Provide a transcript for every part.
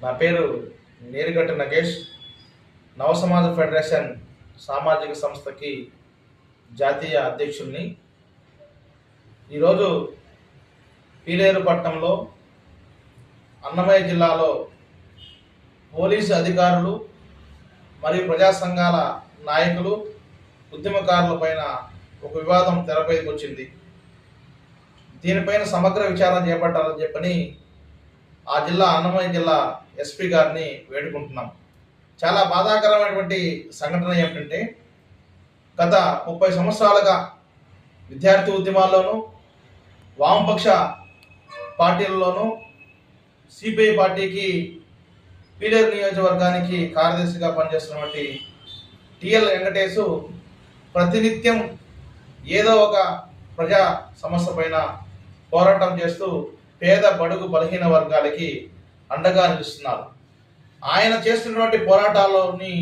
నా పేరు నేరుగట్ట నగేష్. నవసమాజ ఫెడరేషన్ సామాజిక సంస్థకి జాతీయ అధ్యక్షుల్ని. ఈరోజు పీలేరు పట్టణంలో అన్నమయ్య జిల్లాలో పోలీసు అధికారులు మరియు ప్రజా సంఘాల నాయకులు ఉద్యమకారుల పైన ఒక వివాదం తెరపైకి వచ్చింది. దీనిపైన సమగ్ర విచారణ చేపట్టాలని చెప్పని ఆ జిల్లా అన్నమయ్య జిల్లా ఎస్పీ గారిని వేడుకుంటున్నాం. చాలా బాధాకరమైనటువంటి సంఘటన ఏమిటంటే, గత 30 సంవత్సరాలుగా విద్యార్థి ఉద్యమాల్లోనూ, వామపక్ష పార్టీలలోనూ, సిపిఐ పార్టీకి పీలేరు నియోజకవర్గానికి కార్యదర్శిగా పనిచేస్తున్నటువంటి టిఎల్ వెంకటేశు ప్రతినిత్యం ఏదో ఒక ప్రజా సమస్య పైన పోరాటం చేస్తూ పేద బడుగు బలహీన వర్గాలకి అండగా నిలుస్తున్నారు. ఆయన చేస్తున్నటువంటి పోరాటాలని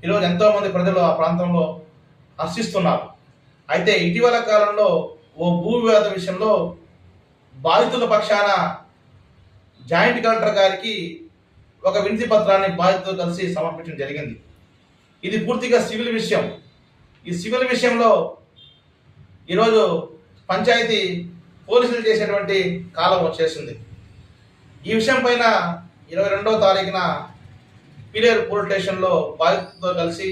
ఈరోజు ఎంతోమంది ప్రజలు ఆ ప్రాంతంలో హర్షిస్తున్నారు. అయితే ఇటీవల కాలంలో ఓ భూ వివాద విషయంలో బాధితుల పక్షాన జాయింట్ కలెక్టర్ గారికి ఒక వినతి పత్రాన్ని బాధితులతో కలిసి సమర్పించడం జరిగింది. ఇది పూర్తిగా సివిల్ విషయం. ఈ సివిల్ విషయంలో ఈరోజు పంచాయతీ పోలీసులు చేసేటువంటి కాలం వచ్చేసింది. ఈ విషయం పైన 22వ తారీఖున పీలేరు పోలీస్ స్టేషన్లో బాధితులతో కలిసి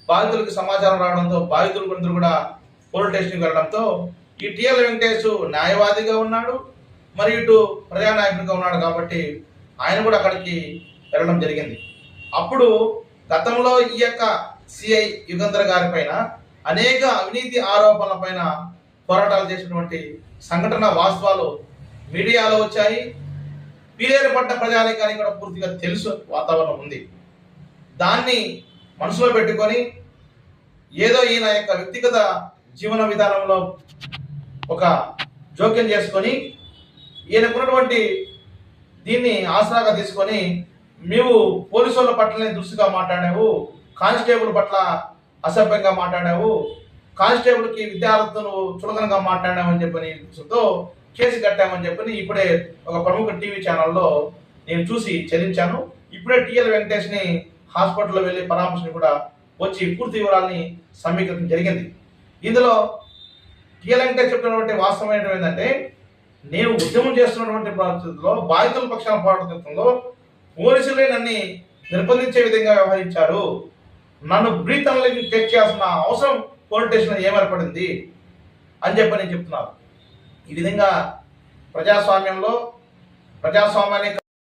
బాధితులకు సమాచారం రావడంతో బాధితులు కొందరు కూడా పోలీస్ స్టేషన్కి వెళ్ళడంతో ఈ టిఎల్ వెంకటేష్ న్యాయవాదిగా ఉన్నాడు, మరియు ఇటు ప్రజానాయకుడిగా ఉన్నాడు కాబట్టి ఆయన కూడా అక్కడికి వెళ్ళడం జరిగింది. అప్పుడు గతంలో ఈ యొక్క సిఐ యుగంధర్ గారి పైన అనేక అవినీతి ఆరోపణల పైన పోరాటాలు చేసినటువంటి సంఘటన వాస్తవాలు మీడియాలో వచ్చాయి. పీలేరు పట్ట ప్రజానికానికి కూడా పూర్తిగా తెలుసు వాతావరణం ఉంది. దాన్ని మనసులో పెట్టుకొని ఏదో ఈయన యొక్క వ్యక్తిగత జీవన విధానంలో ఒక జోక్యం చేసుకొని ఈయనకున్నటువంటి దీన్ని ఆసరాగా తీసుకొని మేము పోలీసు వాళ్ళ పట్లనే దురుసుగా మాట్లాడావు, కానిస్టేబుల్ పట్ల అసభ్యంగా మాట్లాడావు, కానిస్టేబుల్కి విద్యార్థులు చులకనగా మాట్లాడామని చెప్పని కేసు కట్టామని చెప్పని ఇప్పుడే ఒక ప్రముఖ టీవీ ఛానల్లో నేను చూసి చెల్లించాను. ఇప్పుడే టిఎల్ వెంకటేష్ని హాస్పిటల్లో వెళ్ళి పరామర్శని కూడా వచ్చి పూర్తి వివరాలని సమీకరించడం జరిగింది. ఇందులో టిఎల్ వెంకటేష్ చెప్పినటువంటి వాస్తవం ఏంటంటే, నేను ఉద్యమం చేస్తున్నటువంటి పరిస్థితుల్లో బాధితుల పక్షాన పోరాటంలో పోలీసులే నన్ను నిర్బంధించే విధంగా వ్యవహరించారు. నన్ను బ్రీత్ అనలింగ్ చెక్ చేయాల్సిన అవసరం పోలీస్ స్టేషన్ ఏర్పడింది అని చెప్పని చెప్తున్నారు. ఈ విధంగా ప్రజాస్వామ్యాన్ని